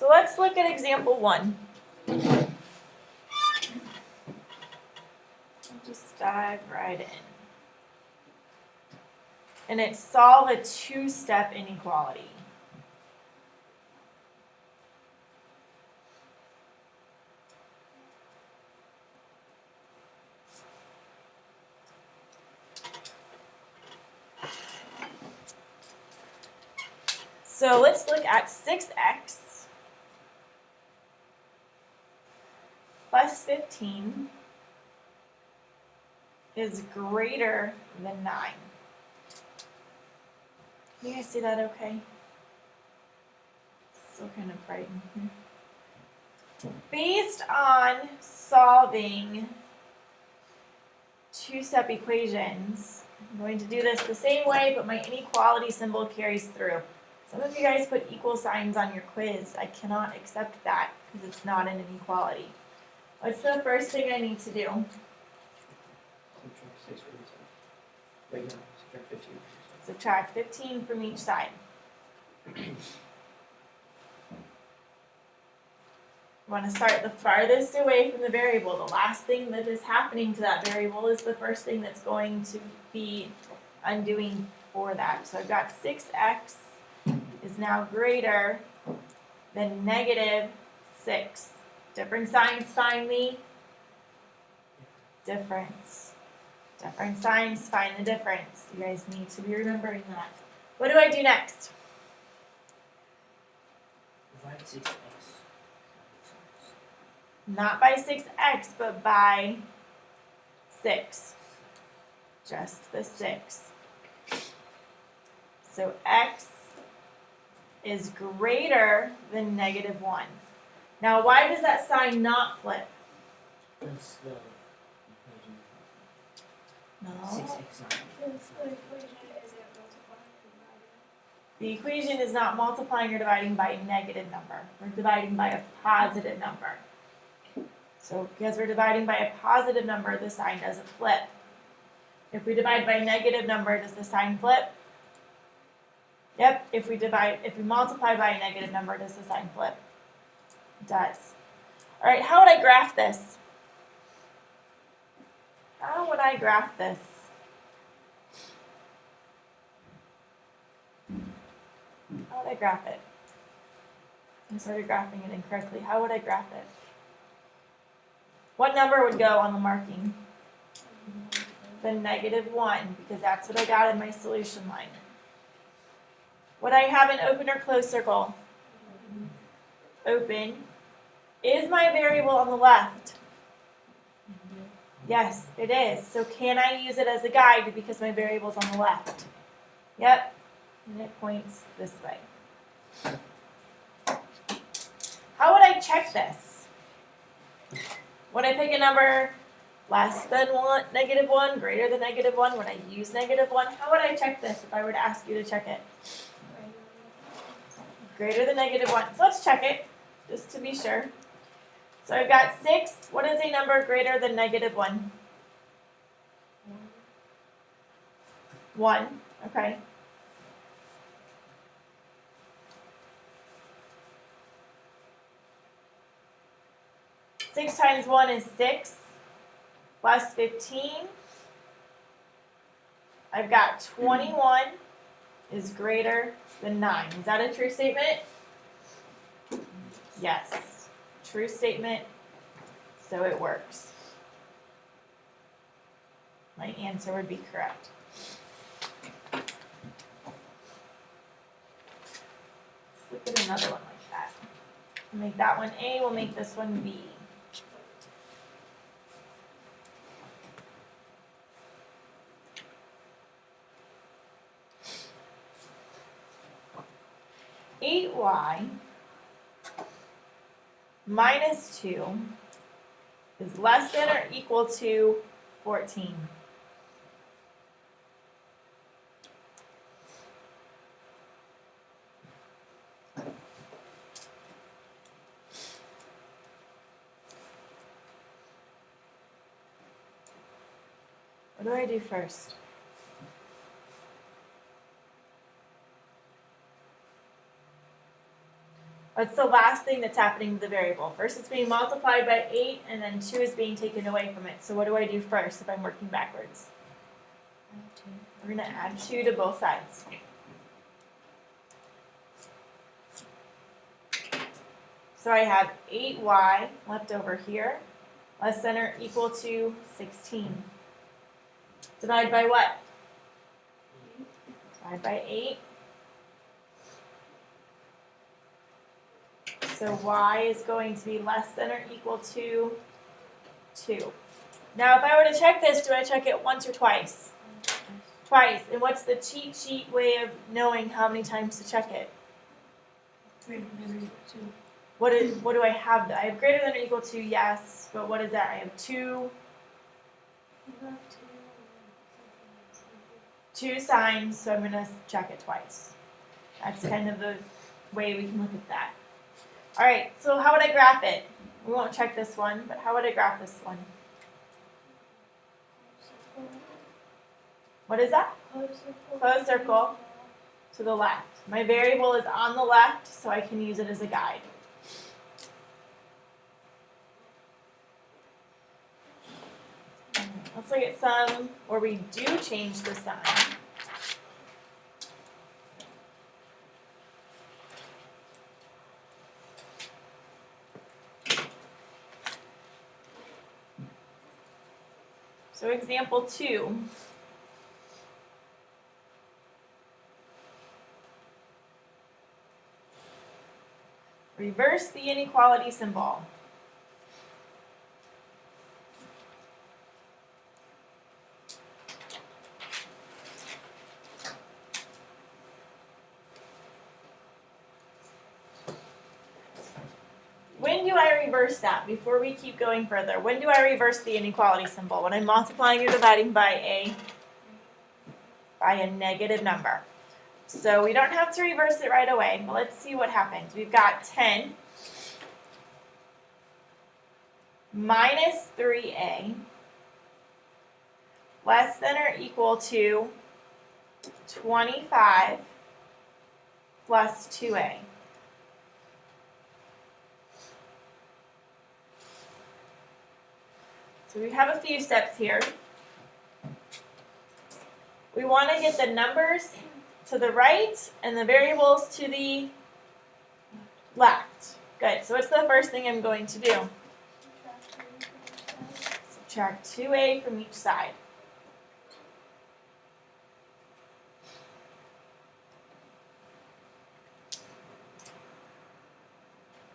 So let's look at example 1. I'll just dive right in. And it's solve a two-step inequality. So let's look at 6x plus 15 is greater than 9. Can you guys see that okay? Still kind of bright in here. Based on solving two-step equations, I'm going to do this the same way, but my inequality symbol carries through. Some of you guys put equal signs on your quiz. I cannot accept that because it's not an inequality. What's the first thing I need to do? Subtract 6 from each side. Wait, no, subtract 15. Subtract 15 from each side. You want to start the farthest away from the variable. The last thing that is happening to that variable is the first thing that's going to be undoing for that. So I've got 6x is now greater than negative 6. Different signs find the difference. Different signs find the difference. You guys need to be remembering that. What do I do next? Divide 6x. Not by 6x, but by 6. Just the 6. So x is greater than negative 1. Now, why does that sign not flip? That's the equation. No. 6x. The equation is not multiplying or dividing by a negative number. We're dividing by a positive number. So because we're dividing by a positive number, the sign doesn't flip. If we divide by a negative number, does the sign flip? Yep, if we multiply by a negative number, does the sign flip? It does. All right, how would I graph this? How would I graph this? How would I graph it? I started graphing it incorrectly. How would I graph it? What number would go on the marking? The negative 1, because that's what I got in my solution line. Would I have an open or closed circle? Open. Is my variable on the left? Yes, it is. So can I use it as a guide because my variable's on the left? Yep. And it points this way. How would I check this? Would I pick a number less than 1, negative 1, greater than negative 1? Would I use negative 1? How would I check this if I were to ask you to check it? Greater than negative 1. So let's check it, just to be sure. So I've got 6. What is a number greater than negative 1? 1. Okay. Six times 1 is 6, plus 15. I've got 21 is greater than 9. Is that a true statement? Yes. True statement. So it works. My answer would be correct. Let's look at another one like that. We'll make that one A, we'll make this one B. Y minus 2 is less than or equal to 14. What do I do first? What's the last thing that's happening to the variable? First it's being multiplied by 8, and then 2 is being taken away from it. So what do I do first if I'm working backwards? We're going to add 2 to both sides. So I have 8y left over here, less than or equal to 16. Divide by what? Divide by 8. So y is going to be less than or equal to 2. Now if I were to check this, do I check it once or twice? Twice. And what's the cheat sheet way of knowing how many times to check it? What do I have? I have greater than or equal to, yes, but what is that? I have 2 signs, so I'm going to check it twice. That's kind of the way we can look at that. All right, so how would I graph it? We won't check this one, but how would I graph this one? What is that? Closed circle to the left. My variable is on the left, so I can use it as a guide. Let's look at some where we do change the sign. So example 2. Reverse the inequality symbol. When do I reverse that? Before we keep going further, when do I reverse the inequality symbol? When I'm multiplying or dividing by a negative number. So we don't have to reverse it right away, but let's see what happens. We've got 10 minus 3a less than or equal to 25 plus 2a. So we have a few steps here. We want to get the numbers to the right and the variables to the left. Good. So what's the first thing I'm going to do? Subtract 2a from each side.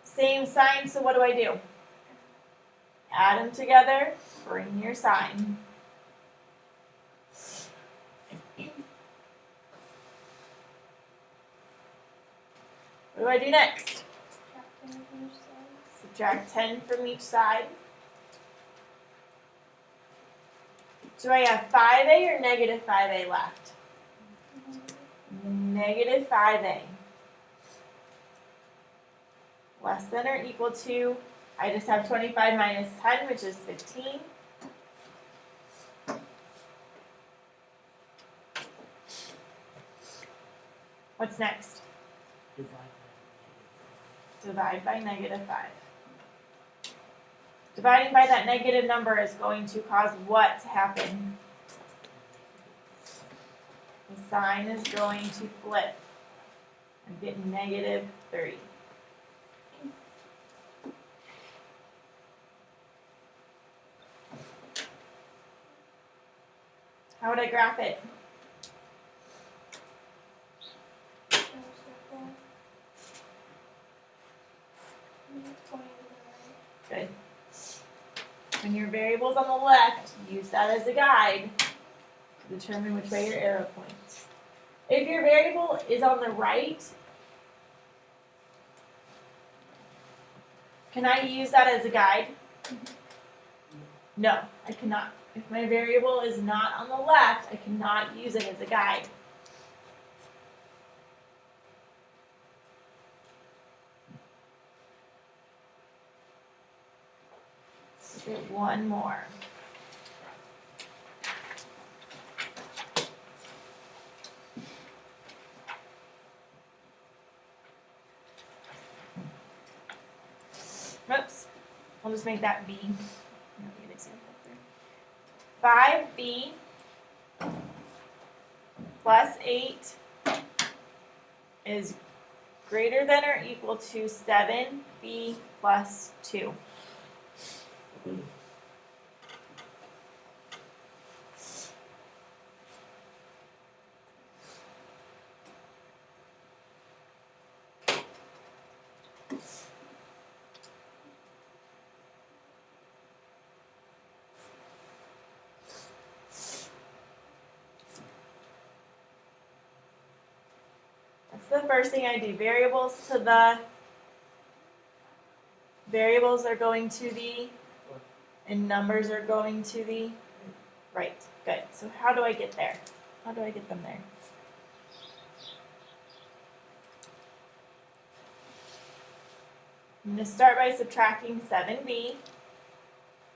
Same sign, so what do? Add them together, bring your sign. What do I do next? Subtract 10 from each side. Do I have 5a or negative 5a left? Negative 5a. Less than or equal to, I just have 25 minus 10, which is 15. What's next? Divide by negative 5. Dividing by that negative number is going to cause what to happen? The sign is going to flip and get negative 3. How would I graph it? Good. When your variable's on the left, use that as a guide to determine which way your arrow points. If your variable is on the right, can I use that as a guide? No, I cannot. If my variable is not on the left, I cannot use it as a guide. Let's get one more. I'll just make that B. That'll be an example there. 5B plus 8 is greater than or equal to 7B plus 2. That's the first thing I do. Variables are going to the, and numbers are going to the right. Good. So how do I get there? How do I get them there? I'm going to start by subtracting 7B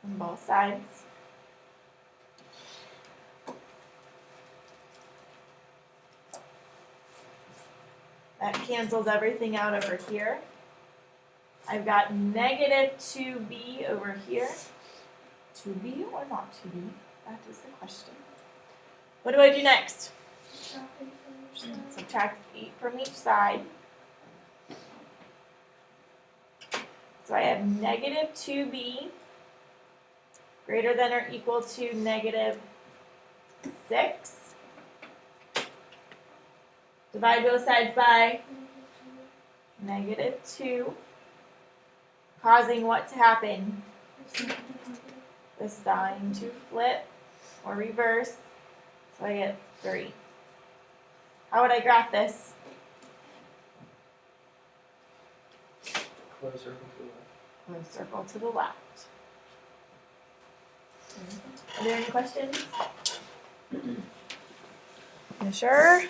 on both sides. That cancels everything out over here. I've got negative 2B over here. 2B or not 2B? That is the question. What do I do next? Subtract 8 from each side. So I have negative 2B greater than or equal to negative 6. Divide both sides by negative 2. Causing what to happen? The sign to flip or reverse. So I get 3. How would I graph this? Close circle to the left. Close circle to the left. Are there any questions? You sure?